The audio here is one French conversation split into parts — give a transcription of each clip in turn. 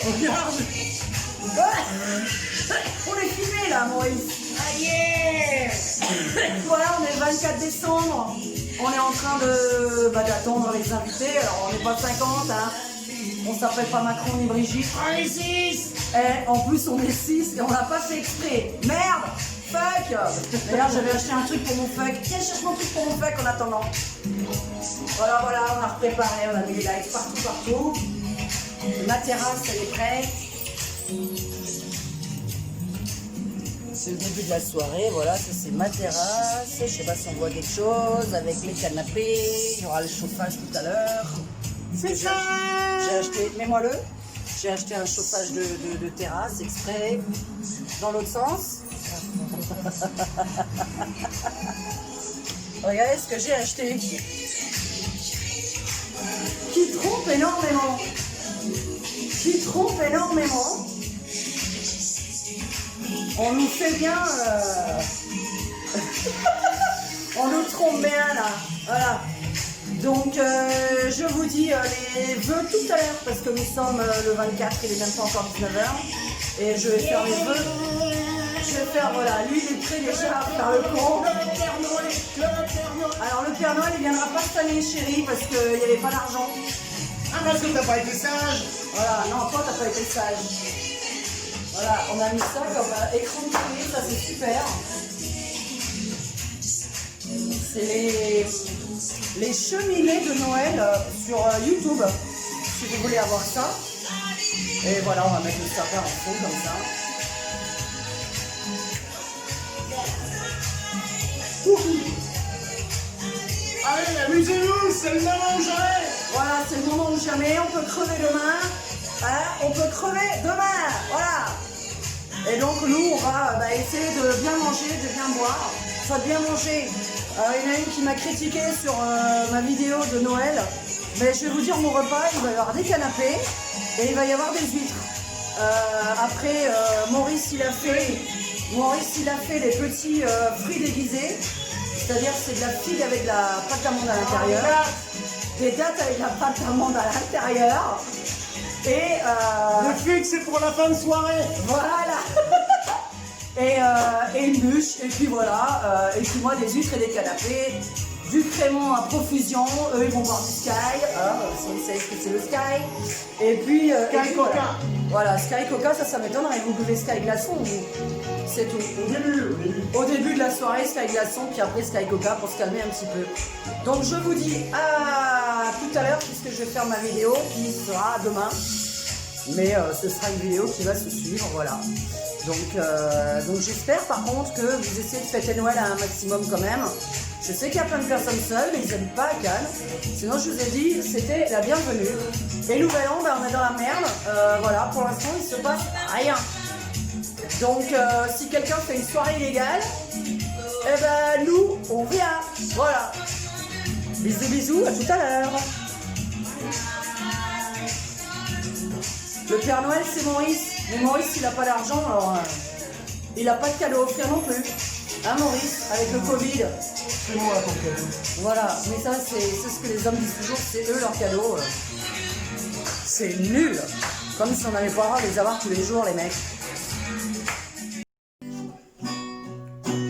Regarde. On est filmé là, Maurice. Ah yeah. Voilà, on est le 24 décembre. On est en train d'attendre les invités. Alors, on n'est pas 50, hein. On s'appelle pas Macron ni Brigitte. On est 6. Et en plus, on est 6 et on l'a pas fait exprès. Merde! Fuck! D'ailleurs, j'avais acheté un truc pour mon fuck. Tiens, cherche mon truc pour mon fuck en attendant. Voilà, on a préparé, on a mis les lights partout. Ma terrasse, elle est prête. C'est le début de la soirée, voilà, ça c'est ma terrasse. Je sais pas si on voit quelque chose avec les canapés. Il y aura le chauffage tout à l'heure. C'est ça. J'ai acheté, mets-moi-le. J'ai acheté un chauffage de terrasse exprès dans l'autre sens. Regardez ce que j'ai acheté. Qui trompe énormément. On nous fait bien. On nous trompe bien là. Voilà. Donc je vous dis les vœux tout à l'heure parce que nous sommes le 24, il est même pas encore 19h. Et je vais faire les vœux. Je vais faire, voilà, lui il est prêt déjà à faire le con. Alors le Père Noël il viendra pas cette année chérie parce qu'il n'y avait pas d'argent. Ah parce que t'as pas été sage. Voilà, non toi t'as pas été sage. Voilà, on a mis ça comme écran de télé, ça c'est super. C'est les cheminées de Noël sur YouTube, si vous voulez avoir ça. Et voilà, on va mettre le sapin en fond comme ça. Allez, amusez-vous, c'est le moment où j'arrête. Voilà, c'est le moment où jamais, on peut crever demain. Hein, on peut crever demain, voilà. Et donc nous, on va essayer de bien manger, de bien boire. Enfin, de bien manger. Il y en a une qui m'a critiqué sur ma vidéo de Noël. Mais je vais vous dire, mon repas, il va y avoir des canapés et il va y avoir des huîtres. Après, Maurice, il a fait les petits fruits déguisés. C'est-à-dire que c'est de la figue avec de la pâte d'amande à l'intérieur. Des dattes avec de la pâte d'amande à l'intérieur. Et Le fixe, c'est pour la fin de soirée. voilà. et une bûche. Et puis voilà. Et puis moi, des huîtres et des canapés. Du crémant à profusion. Eux, ils vont boire du Sky. Si vous savez ce que c'est le Sky. Et puis... Sky Coca. Voilà, Sky Coca, ça m'étonnerait. Vous buvez Sky Glaçon, vous. C'est tout. Au début de la soirée, Sky Glaçon, puis après Sky Coca pour se calmer un petit peu. Donc je vous dis à tout à l'heure, puisque je vais faire ma vidéo qui sera demain. Mais ce sera une vidéo qui va se suivre, voilà. Donc j'espère par contre que vous essayez de fêter Noël à un maximum quand même. Je sais qu'il y a plein de personnes seules, mais ils n'habitent pas à Cannes. Sinon je vous ai dit, c'était la bienvenue. Et Nouvel An, on est dans la merde. Voilà, pour l'instant il se passe rien. Donc si quelqu'un fait une soirée illégale, eh ben nous on vient. Voilà. Bisous bisous, à tout à l'heure. Le Père Noël c'est Maurice. Mais Maurice il n'a pas d'argent, alors il n'a pas de cadeau à offrir non plus. Hein Maurice, avec le Covid. C'est moi ton cadeau. Voilà, mais ça c'est ce que les hommes disent toujours, c'est eux leur cadeau. C'est nul. Comme si on n'allait pas les avoir tous les jours les mecs.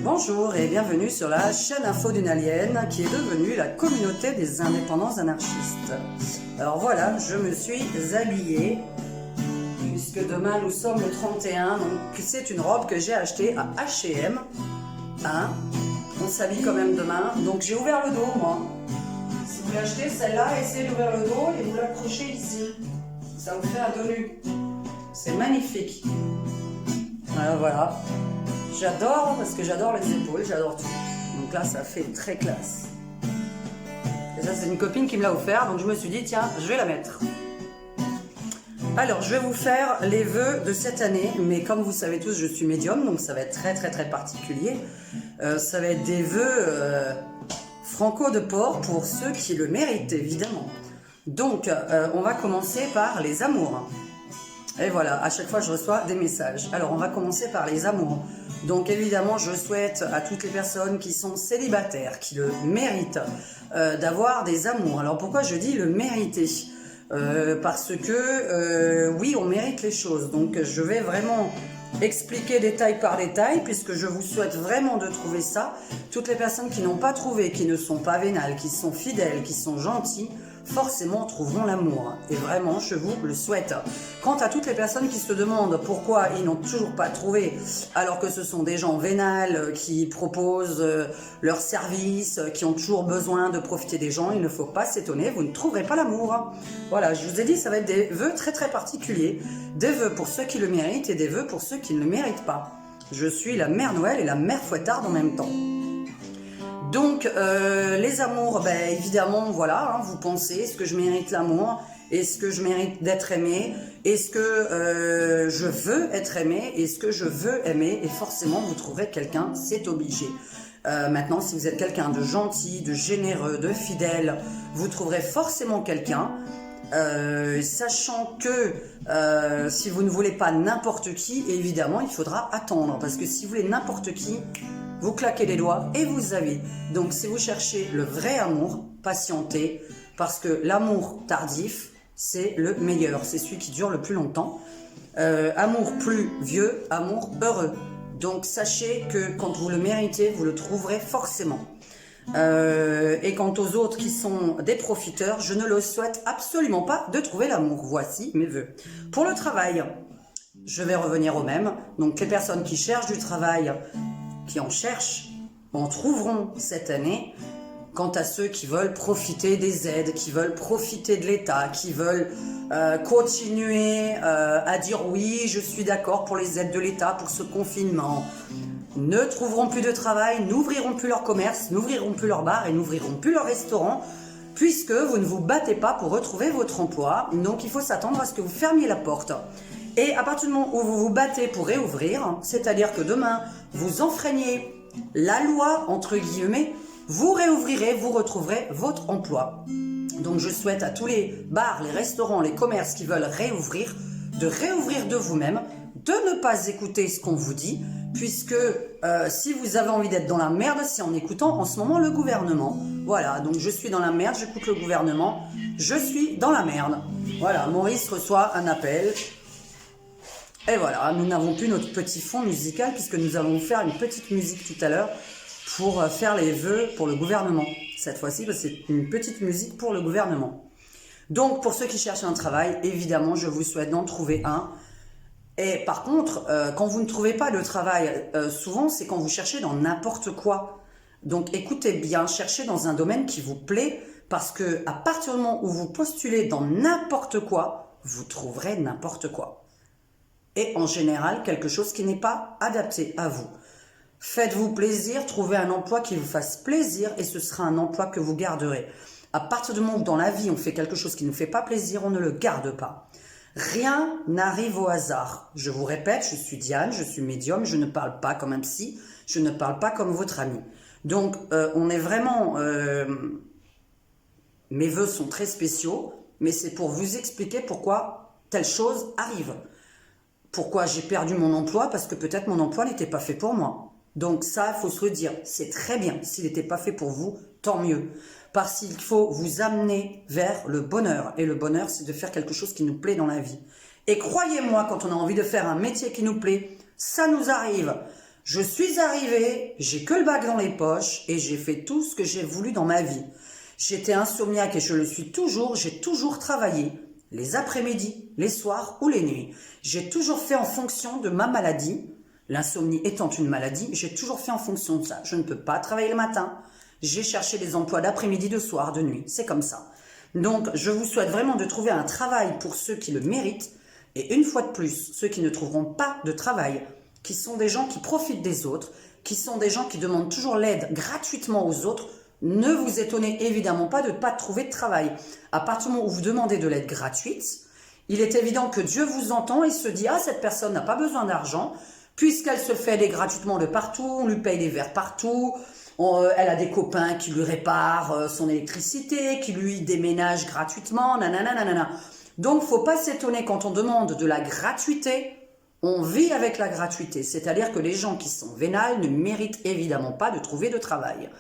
Bonjour et bienvenue sur la chaîne Info d'une Alien qui est devenue la communauté des indépendants anarchistes. Alors voilà, je me suis habillée puisque demain nous sommes le 31, donc c'est une robe que j'ai achetée à H&M. Hein, on s'habille quand même demain, donc j'ai ouvert le dos moi. Si vous l'achetez celle-là, essayez d'ouvrir le dos et vous l'accrochez ici. Ça vous fait un dos nu. C'est magnifique. Alors voilà. J'adore parce que j'adore les épaules, j'adore tout. Donc là, ça fait très classe. Et ça, c'est une copine qui me l'a offert, donc je me suis dit, tiens, je vais la mettre. Alors, je vais vous faire les vœux de cette année, mais comme vous savez tous, je suis médium, donc ça va être très très très particulier. Ça va être des vœux franco de porc pour ceux qui le méritent, évidemment. Donc, on va commencer par les amours. Et voilà, à chaque fois, je reçois des messages. Alors, on va commencer par les amours. Donc, évidemment, je souhaite à toutes les personnes qui sont célibataires, qui le méritent, d'avoir des amours. Alors, pourquoi je dis le mériter ? Parce que, oui, on mérite méritent les choses. Donc je vais vraiment expliquer détail par détail, puisque je vous souhaite vraiment de trouver ça. Toutes les personnes qui n'ont pas trouvé, qui ne sont pas vénales, qui sont fidèles, qui sont gentils, forcément trouveront l'amour. Et vraiment, je vous le souhaite. Quant à toutes les personnes qui se demandent pourquoi ils n'ont toujours pas trouvé, alors que ce sont des gens vénales qui proposent leurs services, qui ont toujours besoin de profiter des gens, il ne faut pas s'étonner, vous ne trouverez pas l'amour. Voilà, je vous ai dit, ça va être des vœux très très particuliers. Des vœux pour ceux qui le méritent et des vœux pour ceux qui ne le méritent pas. Je suis la mère Noël et la mère Fouettarde en même temps. Donc, les amours, ben, évidemment, voilà, hein, vous pensez, est-ce que je mérite l'amour? Est-ce que je mérite d'être aimé? Est-ce que je veux être aimé? Est-ce que je veux aimer? Et forcément, vous trouverez quelqu'un, c'est obligé. Maintenant, si vous êtes quelqu'un de gentil, de généreux, de fidèle, vous trouverez forcément quelqu'un. Sachant que si vous ne voulez pas n'importe qui, évidemment, il faudra attendre. Parce que si vous voulez n'importe qui, vous claquez les doigts et vous avez. Donc, si vous cherchez le vrai amour, patientez. Parce que l'amour tardif, c'est le meilleur. C'est celui qui dure le plus longtemps. Amour plus vieux, amour heureux. Donc, sachez que quand vous le méritez, vous le trouverez forcément. Et quant aux autres qui sont des profiteurs, je ne leur souhaite absolument pas de trouver l'amour. Voici mes vœux. Pour le travail, je vais revenir au même. Donc, les personnes qui cherchent du travail, qui en cherchent, en trouveront cette année. Quant à ceux qui veulent profiter des aides, qui veulent profiter de l'État, qui veulent continuer à dire oui, je suis d'accord pour les aides de l'État, pour ce confinement, ne trouveront plus de travail, n'ouvriront plus leur commerce, n'ouvriront plus leur bar et n'ouvriront plus leur restaurant, puisque vous ne vous battez pas pour retrouver votre emploi. Donc il faut s'attendre à ce que vous fermiez la porte. Et à partir du moment où vous vous battez pour réouvrir, c'est-à-dire que demain, vous enfreignez la loi, entre guillemets, vous réouvrirez, vous retrouverez votre emploi. Donc je souhaite à tous les bars, les restaurants, les commerces qui veulent réouvrir, de réouvrir de vous-même, de ne pas écouter ce qu'on vous dit, puisque si vous avez envie d'être dans la merde, c'est en écoutant en ce moment le gouvernement. Voilà, donc je suis dans la merde, j'écoute le gouvernement, je suis dans la merde. Voilà, Maurice reçoit un appel. Et voilà, nous n'avons plus notre petit fond musical, puisque nous allons faire une petite musique tout à l'heure pour faire les vœux pour le gouvernement. Cette fois-ci, c'est une petite musique pour le gouvernement. Donc, pour ceux qui cherchent un travail, évidemment, je vous souhaite d'en trouver un. Et par contre, quand vous ne trouvez pas de travail, souvent, c'est quand vous cherchez dans n'importe quoi. Donc, écoutez bien, cherchez dans un domaine qui vous plaît, parce que à partir du moment où vous postulez dans n'importe quoi, vous trouverez n'importe quoi. Et en général, quelque chose qui n'est pas adapté à vous. Faites-vous plaisir, trouvez un emploi qui vous fasse plaisir et ce sera un emploi que vous garderez. À partir du moment où dans la vie on fait quelque chose qui ne nous fait pas plaisir, on ne le garde pas. Rien n'arrive au hasard. Je vous répète, je suis Diane, je suis médium, je ne parle pas comme un psy, je ne parle pas comme votre ami. Donc on est vraiment... mes vœux sont très spéciaux, mais c'est pour vous expliquer pourquoi telle chose arrive. Pourquoi j'ai perdu mon emploi? Parce que peut-être mon emploi n'était pas fait pour moi. Donc ça, il faut se le dire, c'est très bien. S'il n'était pas fait pour vous, tant mieux. Parce qu'il faut vous amener vers le bonheur. Et le bonheur, c'est de faire quelque chose qui nous plaît dans la vie. Et croyez-moi, quand on a envie de faire un métier qui nous plaît, ça nous arrive. Je suis arrivée, j'ai que le bac dans les poches et j'ai fait tout ce que j'ai voulu dans ma vie. J'étais insomniaque et je le suis toujours, j'ai toujours travaillé. Les après-midi, les soirs ou les nuits. J'ai toujours fait en fonction de ma maladie. L'insomnie étant une maladie, j'ai toujours fait en fonction de ça. Je ne peux pas travailler le matin. J'ai cherché des emplois d'après-midi, de soir, de nuit. C'est comme ça. Donc, je vous souhaite vraiment de trouver un travail pour ceux qui le méritent. Et une fois de plus, ceux qui ne trouveront pas de travail, qui sont des gens qui profitent des autres, qui sont des gens qui demandent toujours l'aide gratuitement aux autres, ne vous étonnez évidemment pas de ne pas trouver de travail. À partir du moment où vous demandez de l'aide gratuite, il est évident que Dieu vous entend et se dit « Ah, cette personne n'a pas besoin d'argent, puisqu'elle se fait aider gratuitement de partout, on lui paye des verres partout, elle a des copains qui lui réparent son électricité, qui lui déménagent gratuitement, nanana, nanana. » Donc, il ne faut pas s'étonner quand on demande de la gratuité, on vit avec la gratuité. C'est-à-dire que les gens qui sont vénales ne méritent évidemment pas de trouver de travail.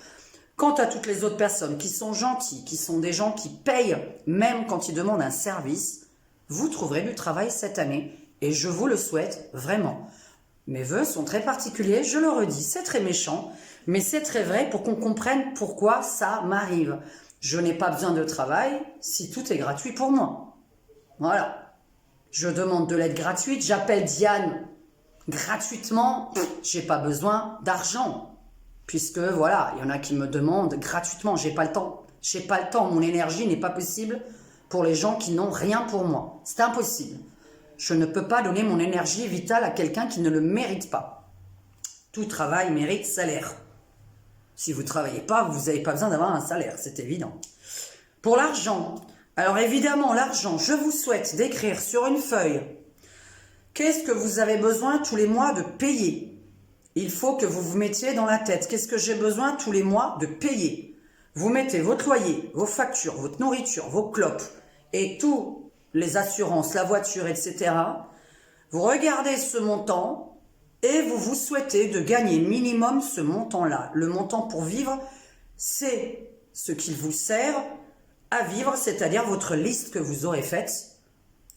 Quant à toutes les autres personnes qui sont gentilles, qui sont des gens qui payent même quand ils demandent un service, vous trouverez du travail cette année Et je vous le souhaite vraiment. Mes vœux sont très particuliers, je le redis, c'est très méchant, mais c'est très vrai pour qu'on comprenne pourquoi ça m'arrive. Je n'ai pas besoin de travail si tout est gratuit pour moi. Voilà. Je demande de l'aide gratuite, j'appelle Diane gratuitement, j'ai pas besoin d'argent. Puisque voilà, il y en a qui me demandent gratuitement, j'ai pas le temps. J'ai pas le temps, mon énergie n'est pas possible pour les gens qui n'ont rien pour moi. C'est impossible. Je ne peux pas donner mon énergie vitale à quelqu'un qui ne le mérite pas. Tout travail mérite salaire. Si vous ne travaillez pas, vous n'avez pas besoin d'avoir un salaire, c'est évident. Pour l'argent, alors évidemment l'argent, je vous souhaite d'écrire sur une feuille qu'est-ce que vous avez besoin tous les mois de payer. Il faut que vous vous mettiez dans la tête, qu'est-ce que j'ai besoin tous les mois de payer. Vous mettez votre loyer, vos factures, votre nourriture, vos clopes et tous les assurances, la voiture, etc. Vous regardez ce montant et vous vous souhaitez de gagner minimum ce montant-là. Le montant pour vivre, c'est ce qu'il vous sert à vivre, c'est-à-dire votre liste que vous aurez faite.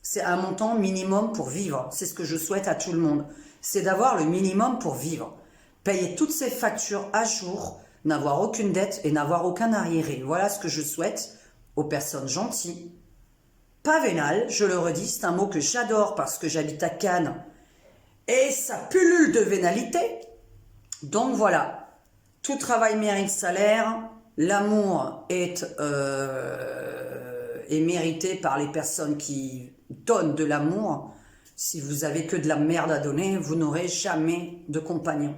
C'est un montant minimum pour vivre. C'est ce que je souhaite à tout le monde. C'est d'avoir le minimum pour vivre. Payer toutes ces factures à jour, n'avoir aucune dette et n'avoir aucun arriéré. Voilà ce que je souhaite aux personnes gentilles. Pas vénal, je le redis, c'est un mot que j'adore parce que j'habite à Cannes et ça pullule de vénalité. Donc voilà, tout travail mérite salaire, l'amour est mérité par les personnes qui donnent de l'amour. Si vous avez que de la merde à donner, vous n'aurez jamais de compagnon.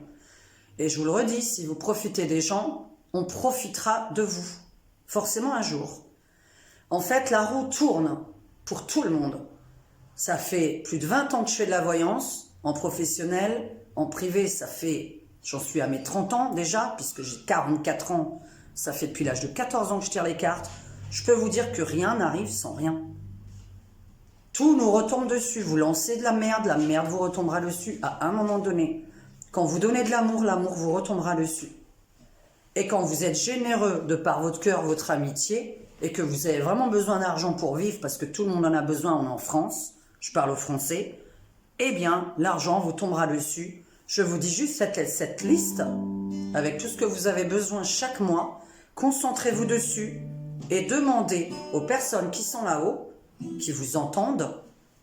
Et je vous le redis, si vous profitez des gens, on profitera de vous, forcément un jour. En fait, la roue tourne pour tout le monde. Ça fait plus de 20 ans que je fais de la voyance, en professionnel, en privé, ça fait, j'en suis à mes 30 ans déjà, puisque j'ai 44 ans, ça fait depuis l'âge de 14 ans que je tire les cartes. Je peux vous dire que rien n'arrive sans rien. Tout nous retombe dessus. Vous lancez de la merde vous retombera dessus à un moment donné. Quand vous donnez de l'amour, l'amour vous retombera dessus. Et quand vous êtes généreux de par votre cœur, votre amitié, et que vous avez vraiment besoin d'argent pour vivre, parce que tout le monde en a besoin, on est en France, je parle au français, eh bien, l'argent vous tombera dessus. Je vous dis juste cette liste, avec tout ce que vous avez besoin chaque mois, concentrez-vous dessus, et demandez aux personnes qui sont là-haut, qui vous entendent,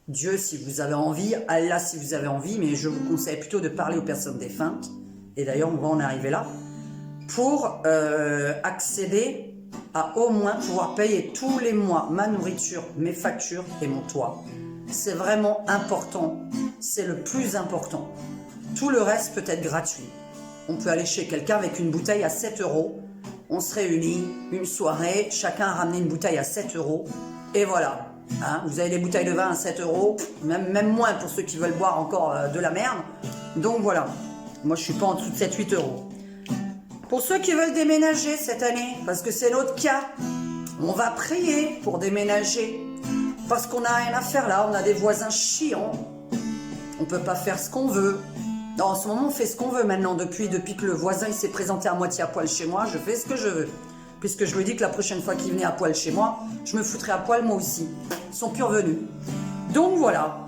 Dieu si vous avez envie, Allah si vous avez envie, mais je vous conseille plutôt de parler aux personnes défuntes, et d'ailleurs on va en arriver là, pour accéder à au moins pouvoir payer tous les mois ma nourriture, mes factures et mon toit. C'est vraiment important, c'est le plus important. Tout le reste peut être gratuit. On peut aller chez quelqu'un avec une bouteille à 7 €, on se réunit, une soirée, chacun a ramené une bouteille à 7 € et voilà. Hein, vous avez des bouteilles de vin à 7 €, même moins pour ceux qui veulent boire encore de la merde. Donc voilà, moi je suis pas en dessous de 7-8 €. Pour ceux qui veulent déménager cette année, parce que c'est notre cas, on va prier pour déménager. Parce qu'on n'a rien à faire là, on a des voisins chiants. On peut pas faire ce qu'on veut. Non, en ce moment, on fait ce qu'on veut maintenant. Depuis que le voisin il s'est présenté à moitié à poil chez moi, je fais ce que je veux. Puisque je lui dis que la prochaine fois qu'il venait à poil chez moi, je me foutrais à poil moi aussi. Ils sont plus revenus. Donc voilà.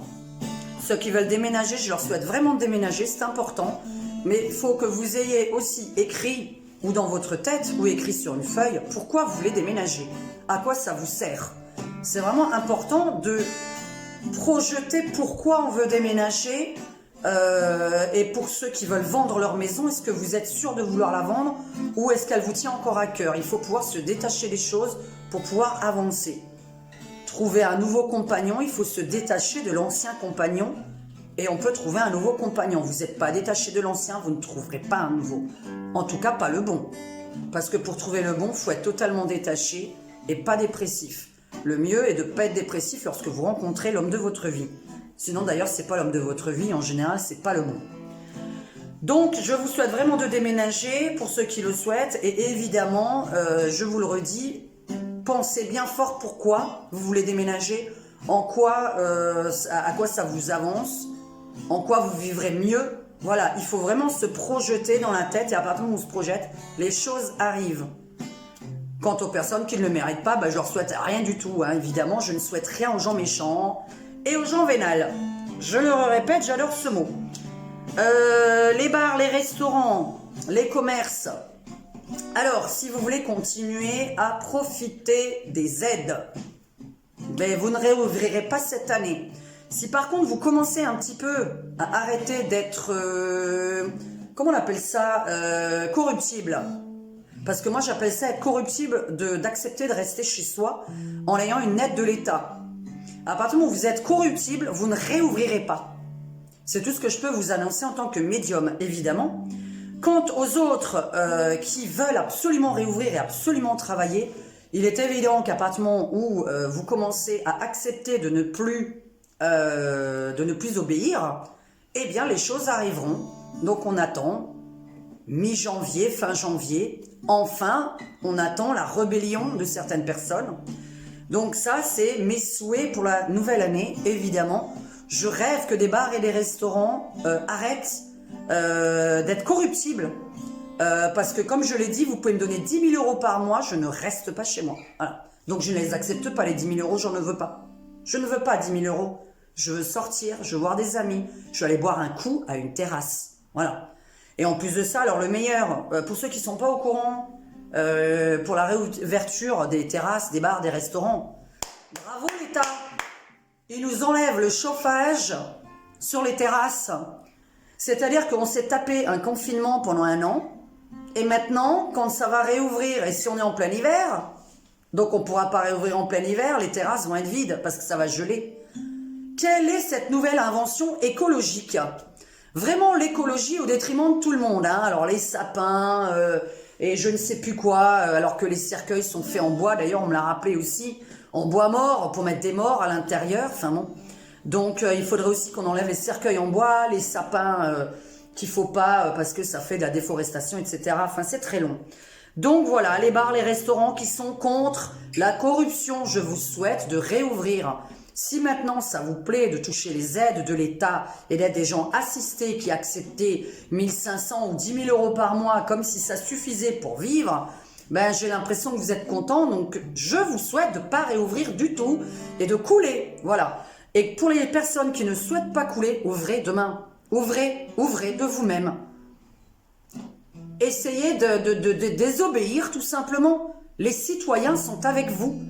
Ceux qui veulent déménager, je leur souhaite vraiment de déménager, c'est important. Mais il faut que vous ayez aussi écrit, ou dans votre tête, ou écrit sur une feuille, pourquoi vous voulez déménager. À quoi ça vous sert. C'est vraiment important de projeter pourquoi on veut déménager. Et pour ceux qui veulent vendre leur maison, est-ce que vous êtes sûr de vouloir la vendre ou est-ce qu'elle vous tient encore à cœur? Il faut pouvoir se détacher des choses pour pouvoir avancer. Trouver un nouveau compagnon, il faut se détacher de l'ancien compagnon et on peut trouver un nouveau compagnon. Vous n'êtes pas détaché de l'ancien, vous ne trouverez pas un nouveau. En tout cas, pas le bon. Parce que pour trouver le bon, il faut être totalement détaché et pas dépressif. Le mieux est de ne pas être dépressif lorsque vous rencontrez l'homme de votre vie. Sinon, d'ailleurs, c'est pas l'homme de votre vie. En général, c'est pas le bon. Donc, je vous souhaite vraiment de déménager pour ceux qui le souhaitent. Et évidemment, je vous le redis, pensez bien fort pourquoi vous voulez déménager, à quoi ça vous avance, en quoi vous vivrez mieux. Voilà, il faut vraiment se projeter dans la tête et à partir du moment où on se projette, les choses arrivent. Quant aux personnes qui ne le méritent pas, je leur souhaite rien du tout. Hein. Évidemment, je ne souhaite rien aux gens méchants et aux gens vénales. Je le répète, j'adore ce mot. Les bars, les restaurants, les commerces. Alors, si vous voulez continuer à profiter des aides, ben, vous ne réouvrirez pas cette année. Si par contre vous commencez un petit peu à arrêter d'être, comment on appelle ça, corruptible. Parce que moi j'appelle ça être corruptible d'accepter de rester chez soi en ayant une aide de l'État. À partir du moment où vous êtes corruptible, vous ne réouvrirez pas. C'est tout ce que je peux vous annoncer en tant que médium, évidemment. Quant aux autres qui veulent absolument réouvrir et absolument travailler, il est évident qu'à partir du moment où vous commencez à accepter de ne plus obéir, eh bien les choses arriveront. Donc on attend mi-janvier, fin janvier. Enfin, on attend la rébellion de certaines personnes. Donc ça, c'est mes souhaits pour la nouvelle année, évidemment. Je rêve que des bars et des restaurants arrêtent d'être corruptibles. Parce que comme je l'ai dit, vous pouvez me donner 10 000 € par mois, je ne reste pas chez moi. Voilà. Donc je ne les accepte pas, les 10 000 €, j'en ne veux pas. Je ne veux pas 10 000 €. Je veux sortir, je veux voir des amis, je veux aller boire un coup à une terrasse. Voilà. Et en plus de ça, alors le meilleur, pour ceux qui ne sont pas au courant, pour la réouverture des terrasses, des bars, des restaurants, bravo l'État. Il nous enlève le chauffage sur les terrasses. C'est-à-dire qu'on s'est tapé un confinement pendant 1 an. Et maintenant, quand ça va réouvrir, et si on est en plein hiver, donc on ne pourra pas réouvrir en plein hiver, les terrasses vont être vides parce que ça va geler. Quelle est cette nouvelle invention écologique? Vraiment l'écologie au détriment de tout le monde. Hein. Alors les sapins et je ne sais plus quoi, alors que les cercueils sont faits en bois. D'ailleurs, on me l'a rappelé aussi, en bois mort pour mettre des morts à l'intérieur. Enfin bon. Donc il faudrait aussi qu'on enlève les cercueils en bois, les sapins qu'il ne faut pas parce que ça fait de la déforestation, etc. Enfin c'est très long. Donc voilà, les bars, les restaurants qui sont contre la corruption, je vous souhaite de réouvrir. Si maintenant ça vous plaît de toucher les aides de l'État et d'être des gens assistés qui acceptaient 1 500 ou 10 000 € par mois comme si ça suffisait pour vivre, ben j'ai l'impression que vous êtes contents. Donc je vous souhaite de ne pas réouvrir du tout et de couler. Voilà. Et pour les personnes qui ne souhaitent pas couler, ouvrez demain. Ouvrez de vous-même. Essayez de désobéir tout simplement. Les citoyens sont avec vous.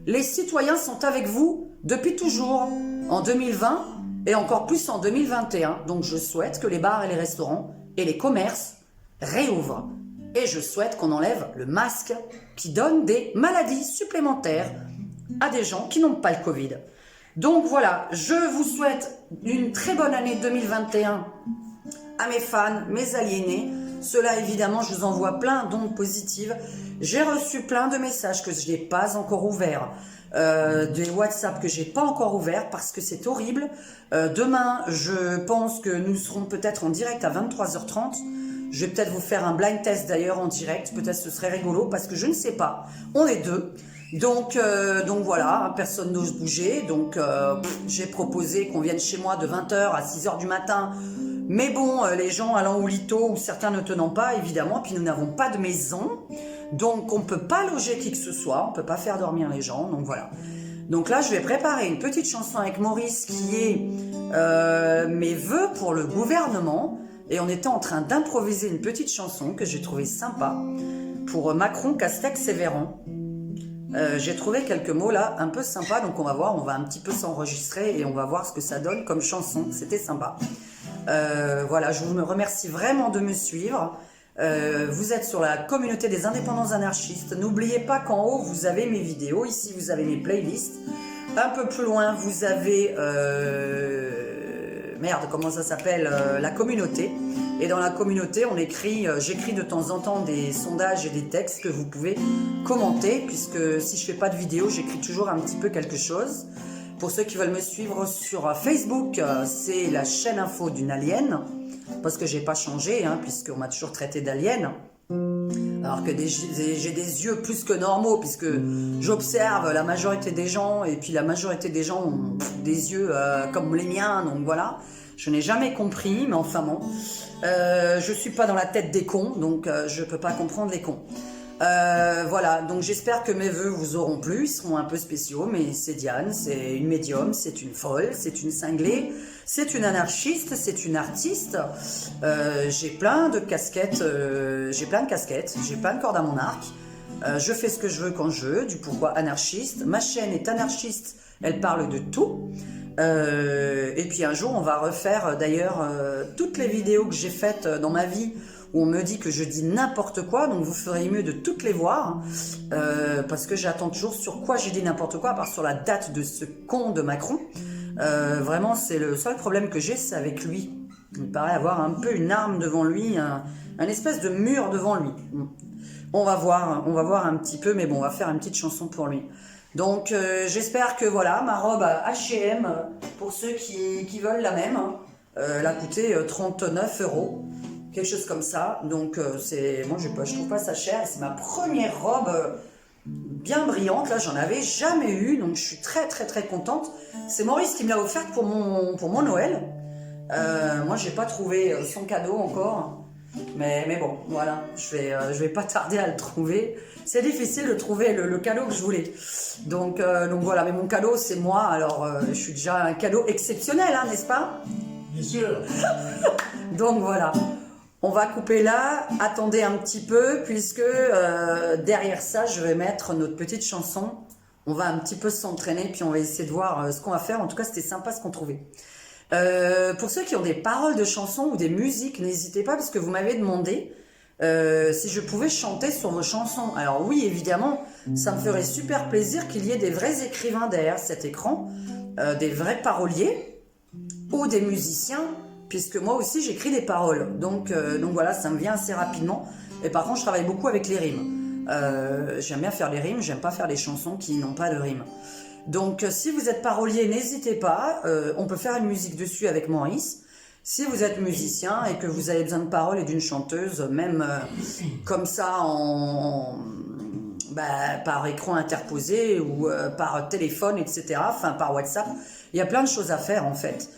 Les citoyens sont avec vous depuis toujours, en 2020 et encore plus en 2021. Donc je souhaite que les bars et les restaurants et les commerces réouvrent. Et je souhaite qu'on enlève le masque qui donne des maladies supplémentaires à des gens qui n'ont pas le Covid. Donc voilà, je vous souhaite une très bonne année 2021 à mes fans, mes aliénés. Cela évidemment, je vous envoie plein d'ondes positives. J'ai reçu plein de messages que je n'ai pas encore ouverts. Des WhatsApp que j'ai pas encore ouverts parce que c'est horrible. Demain, je pense que nous serons peut-être en direct à 23h30. Je vais peut-être vous faire un blind test d'ailleurs en direct. Peut-être ce serait rigolo parce que je ne sais pas. On est deux. Donc voilà, personne n'ose bouger. Donc j'ai proposé qu'on vienne chez moi de 20h à 6h du matin. Mais bon, les gens allant au lito ou certains ne tenant pas, évidemment. Puis nous n'avons pas de maison. Donc on ne peut pas loger qui que ce soit. On ne peut pas faire dormir les gens. Donc voilà. Donc là, je vais préparer une petite chanson avec Maurice qui est mes vœux pour le gouvernement. Et on était en train d'improviser une petite chanson que j'ai trouvée sympa pour Macron, Castex et Véran. J'ai trouvé quelques mots là un peu sympas, donc on va voir, on va un petit peu s'enregistrer et on va voir ce que ça donne comme chanson. C'était sympa. Voilà, je vous remercie vraiment de me suivre. Vous êtes sur la communauté des indépendants anarchistes. N'oubliez pas qu'en haut vous avez mes vidéos, ici vous avez mes playlists. Un peu plus loin vous avez merde, comment ça s'appelle, la communauté. Et dans la communauté, on écrit, j'écris de temps en temps des sondages et des textes que vous pouvez commenter, puisque si je fais pas de vidéo, j'écris toujours un petit peu quelque chose. Pour ceux qui veulent me suivre sur Facebook, c'est la chaîne info d'une alien, parce que j'ai pas changé, hein, puisqu'on m'a toujours traité d'alien. Alors que j'ai des yeux plus que normaux, puisque j'observe la majorité des gens, et puis la majorité des gens ont des yeux comme les miens, donc voilà. Je n'ai jamais compris, mais enfin bon. Je suis pas dans la tête des cons, donc je peux pas comprendre les cons. Voilà, donc j'espère que mes vœux vous auront plu, ils seront un peu spéciaux, mais c'est Diane, c'est une médium, c'est une folle, c'est une cinglée, c'est une anarchiste, c'est une artiste. J'ai plein de casquettes, j'ai plein de cordes à mon arc. Je fais ce que je veux quand je veux, du pourquoi anarchiste. Ma chaîne est anarchiste, elle parle de tout. Et puis un jour, on va refaire d'ailleurs toutes les vidéos que j'ai faites dans ma vie où on me dit que je dis n'importe quoi, donc vous ferez mieux de toutes les voir, parce que j'attends toujours sur quoi j'ai dit n'importe quoi, à part sur la date de ce con de Macron. Vraiment, c'est le seul problème que j'ai, c'est avec lui. Il paraît avoir un peu une arme devant lui, un espèce de mur devant lui. On va voir un petit peu, mais bon, on va faire une petite chanson pour lui. Donc, j'espère que voilà, ma robe H&M, pour ceux qui veulent la même, elle a coûté 39 €. Quelque chose comme ça, donc moi je trouve pas ça cher, et c'est ma première robe bien brillante, là j'en avais jamais eu, donc je suis très très très contente. C'est Maurice qui me l'a offerte pour mon Noël. Moi j'ai pas trouvé son cadeau encore, mais bon voilà, je vais pas tarder à le trouver. C'est difficile de trouver le cadeau que je voulais, donc voilà, mais mon cadeau c'est moi, alors je suis déjà un cadeau exceptionnel, hein, n'est-ce pas? Bien sûr. Donc voilà. On va couper là, attendez un petit peu, puisque derrière ça, je vais mettre notre petite chanson. On va un petit peu s'entraîner, puis on va essayer de voir ce qu'on va faire. En tout cas, c'était sympa ce qu'on trouvait. Pour ceux qui ont des paroles de chansons ou des musiques, n'hésitez pas, parce que vous m'avez demandé si je pouvais chanter sur vos chansons. Alors oui, évidemment, ça me ferait super plaisir qu'il y ait des vrais écrivains derrière cet écran, des vrais paroliers, ou des musiciens, puisque moi aussi j'écris des paroles, donc voilà, ça me vient assez rapidement. Et par contre je travaille beaucoup avec les rimes, j'aime bien faire les rimes, j'aime pas faire les chansons qui n'ont pas de rimes. Donc si vous êtes parolier, n'hésitez pas, on peut faire une musique dessus avec Maurice. Si vous êtes musicien et que vous avez besoin de paroles et d'une chanteuse, même comme ça par écran interposé ou par téléphone, etc., enfin par WhatsApp, il y a plein de choses à faire en fait.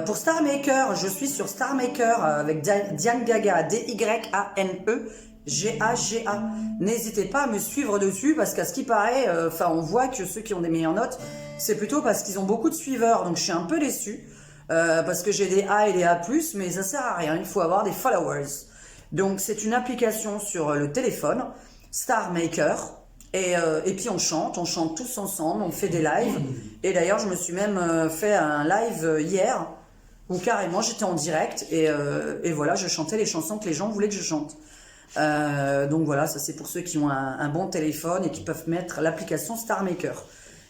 Pour Star Maker, je suis sur Star Maker avec Diane Gaga, D-Y-A-N-E, G-A-G-A. N'hésitez pas à me suivre dessus, parce qu'à ce qui paraît, on voit que ceux qui ont des meilleures notes, c'est plutôt parce qu'ils ont beaucoup de suiveurs, donc je suis un peu déçue, parce que j'ai des A et des A+, mais ça sert à rien, il faut avoir des followers. Donc c'est une application sur le téléphone, Star Maker. Et puis on chante tous ensemble, on fait des lives. Et d'ailleurs, je me suis même fait un live hier, où carrément j'étais en direct, et voilà, je chantais les chansons que les gens voulaient que je chante. Donc voilà, ça c'est pour ceux qui ont un bon téléphone et qui peuvent mettre l'application Star Maker.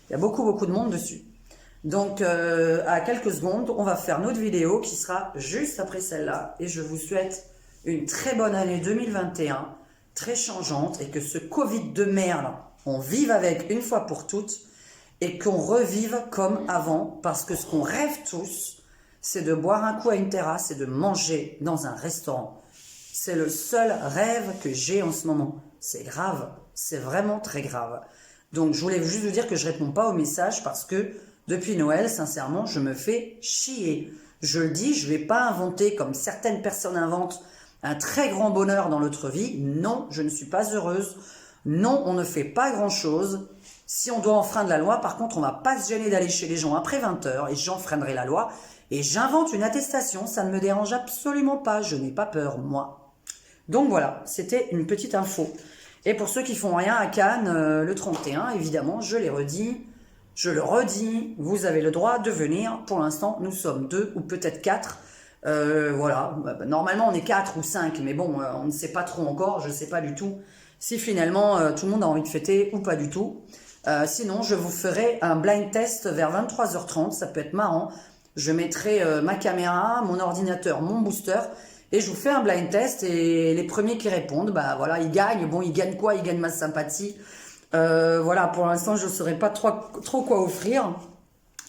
Il y a beaucoup de monde dessus. Donc à quelques secondes, on va faire notre vidéo qui sera juste après celle-là. Et je vous souhaite une très bonne année 2021. Très changeante, et que ce Covid de merde, on vive avec une fois pour toutes, et qu'on revive comme avant, parce que ce qu'on rêve tous, c'est de boire un coup à une terrasse et de manger dans un restaurant. C'est le seul rêve que j'ai en ce moment. C'est grave, c'est vraiment très grave. Donc je voulais juste vous dire que je réponds pas aux messages, parce que depuis Noël, sincèrement, je me fais chier. Je le dis, je vais pas inventer comme certaines personnes inventent un très grand bonheur dans notre vie. Non, je ne suis pas heureuse. Non, on ne fait pas grand-chose. Si on doit enfreindre la loi, par contre, on ne va pas se gêner d'aller chez les gens après 20 h, et j'enfreindrai la loi. Et j'invente une attestation, ça ne me dérange absolument pas. Je n'ai pas peur, moi. Donc voilà, c'était une petite info. Et pour ceux qui font rien à Cannes, le 31, évidemment, je le redis, vous avez le droit de venir. Pour l'instant, nous sommes 2 ou peut-être 4. Voilà, normalement on est 4 ou 5, mais bon, on ne sait pas trop encore, je ne sais pas du tout si finalement tout le monde a envie de fêter ou pas du tout. Sinon, je vous ferai un blind test vers 23 h 30, ça peut être marrant. Je mettrai ma caméra, mon ordinateur, mon booster, et je vous fais un blind test, et les premiers qui répondent, bah voilà, ils gagnent. Bon, ils gagnent quoi? Ils gagnent ma sympathie. Voilà, pour l'instant, je ne saurais pas trop quoi offrir,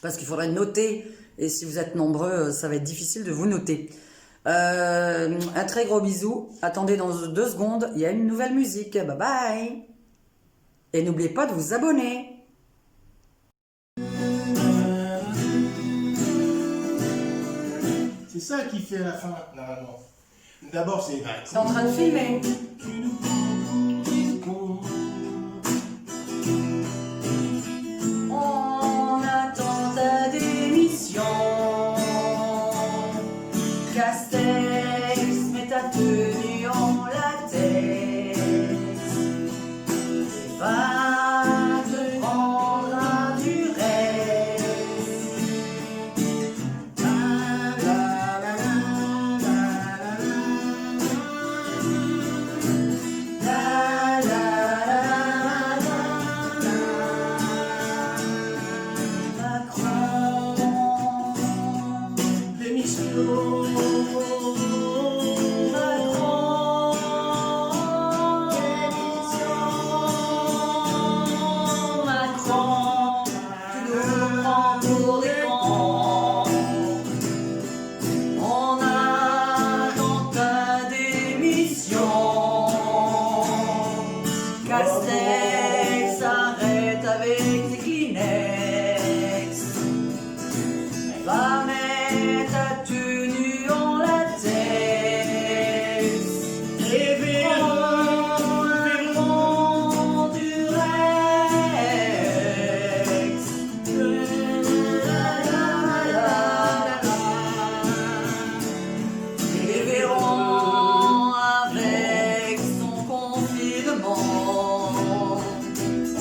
parce qu'il faudrait noter. Et si vous êtes nombreux, ça va être difficile de vous noter. Un très gros bisou. Attendez dans 2 secondes, il y a une nouvelle musique. Bye bye. Et n'oubliez pas de vous abonner. C'est ça qui fait la fin, normalement. D'abord, c'est... C'est en train de filmer. On attend ta démission. Castex, mets ta tenue en latex. Et va te prendre un Durex. Castex, arrête avec tes Kleenex. Va mettre ta tenue en latex. Et verrons un Durex. Et verrons avec son confinement.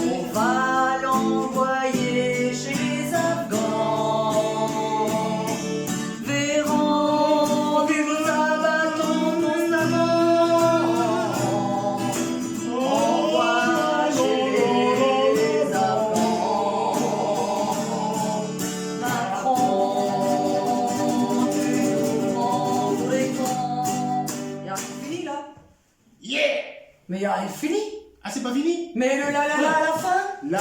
On va l'envoyer chez les Afghans. Verrons du bâton constamment. Envoie chez les Afghans. Macron, tu nous rends vrai con. Y'a rien de fini là? Yeah! Mais y'a rien de fini? Ah, c'est pas fini? Mais le la à la fin? La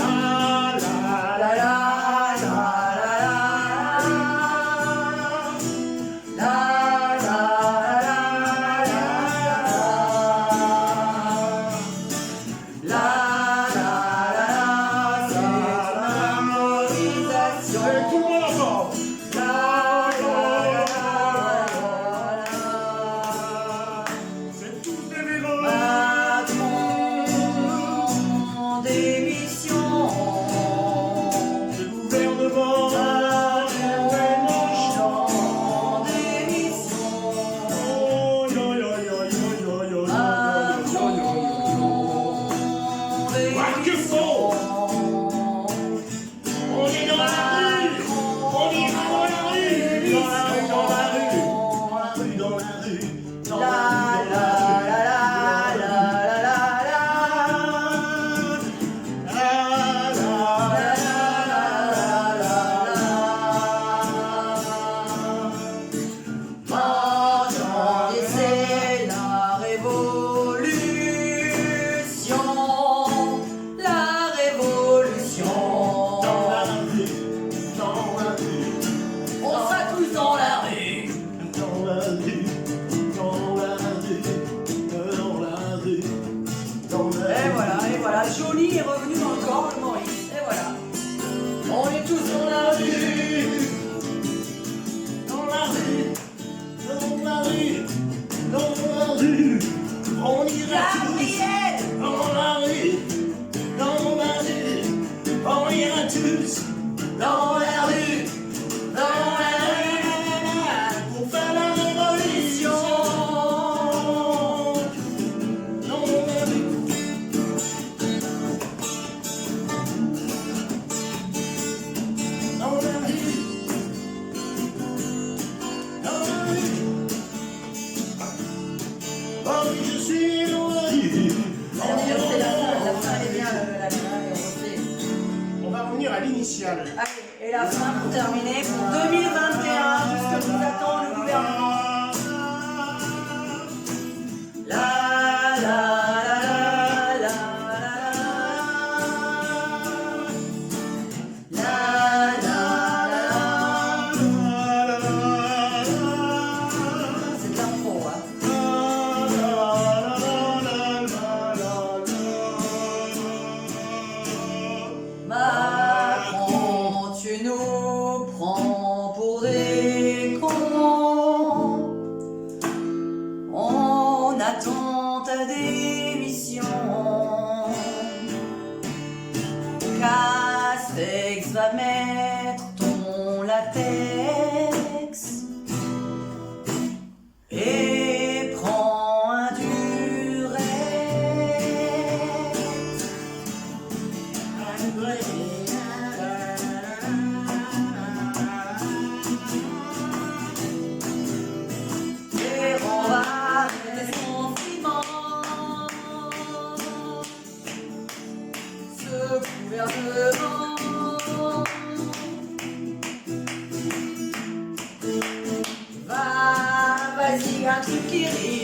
la la La la la la la la la Et tout le monde ensemble. C'est tous des vélos. Démission. Le gouvernement est méchant. Démission. Oh, yo, yo, yo, yo, yo, yo, yo, Quoi que faux. On est dans la rue. On ira dans la rue. Dans la rue, dans la rue. Dans la rue, dans la rue. Dans La la rue, la la la la la la. C'est la révolution, la révolution. Dans la rue, dans la rue, On sera tous dans la rue. dans la rue, dans la rue, dans la rue, dans la rue. Et voilà, Johnny est revenu dans le corps de Maurice. Et voilà, on est tous dans la rue. Dans la rue, dans la rue, dans la rue, on ira tous. Gabriel, Dans la rue, dans la rue, on ira tous. dans la rue, dans la rue, Pour faire la révolution. Dans la rue. Dans la rue. Dans la rue. Oh oui, je suis dans la rue. c'est la fin, elle est bien, la fin, et on refait. On va revenir à l'initiale. Allez, et la fin pour terminer, pour 2021, tout ce que nous attend le gouvernement. La la la la la la la la la. C'est de l'impro, hein. Macron, tu nous prends pour des truc qui rit.